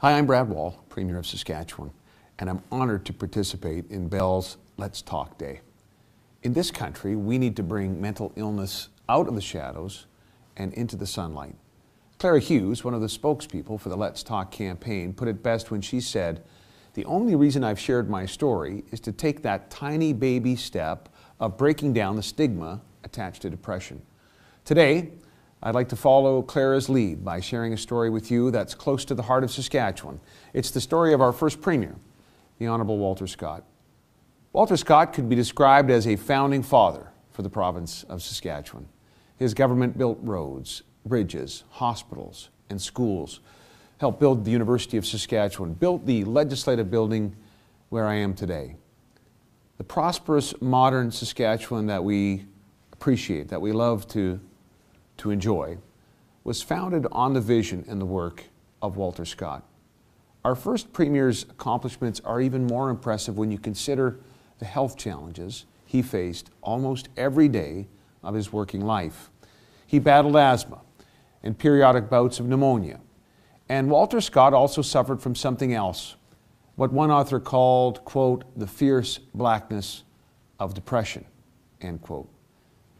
Hi, I'm Brad Wall, Premier of Saskatchewan, and I'm honored to participate in Bell's Let's Talk Day. In this country, we need to bring mental illness out of the shadows and into the sunlight. Clara Hughes, one of the spokespeople for the Let's Talk campaign, put it best when she said, "The only reason I've shared my story is to take that tiny baby step of breaking down the stigma attached to depression." Today, I'd like to follow Clara's lead by sharing a story with you that's close to the heart of Saskatchewan. It's the story of our first Premier, the Honourable Walter Scott. Walter Scott could be described as a founding father for the province of Saskatchewan. His government built roads, bridges, hospitals, and schools, helped build the University of Saskatchewan, built the legislative building where I am today. The prosperous, modern Saskatchewan that we appreciate, that we love to enjoy, was founded on the vision and the work of Walter Scott. Our first Premier's accomplishments are even more impressive when you consider the health challenges he faced almost every day of his working life. He battled asthma and periodic bouts of pneumonia. And Walter Scott also suffered from something else, what one author called, quote, the fierce blackness of depression, end quote.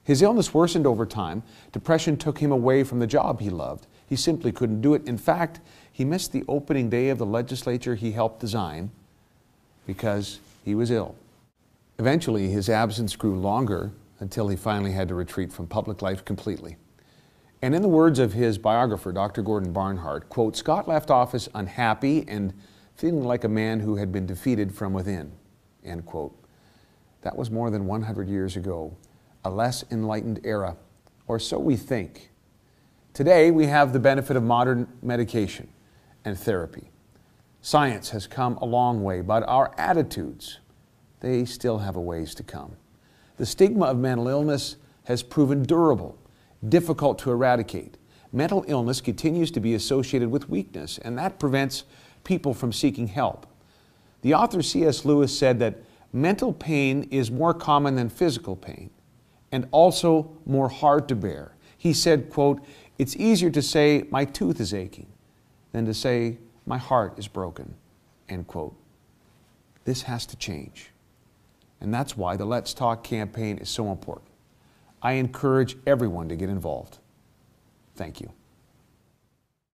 His illness worsened over time. Depression took him away from the job he loved. He simply couldn't do it. In fact, he missed the opening day of the legislature he helped design because he was ill. Eventually, his absence grew longer until he finally had to retreat from public life completely. And in the words of his biographer, Dr. Gordon Barnhart, quote, Scott left office unhappy and feeling like a man who had been defeated from within, end quote. That was more than 100 years ago. A less enlightened era, or so we think. Today, we have the benefit of modern medication and therapy. Science has come a long way, but our attitudes, they still have a ways to come. The stigma of mental illness has proven durable, difficult to eradicate. Mental illness continues to be associated with weakness, and that prevents people from seeking help. The author C.S. Lewis said that mental pain is more common than physical pain, and also more hard to bear. He said, quote, it's easier to say my tooth is aching than to say my heart is broken, end quote. This has to change. And that's why the Let's Talk campaign is so important. I encourage everyone to get involved. Thank you.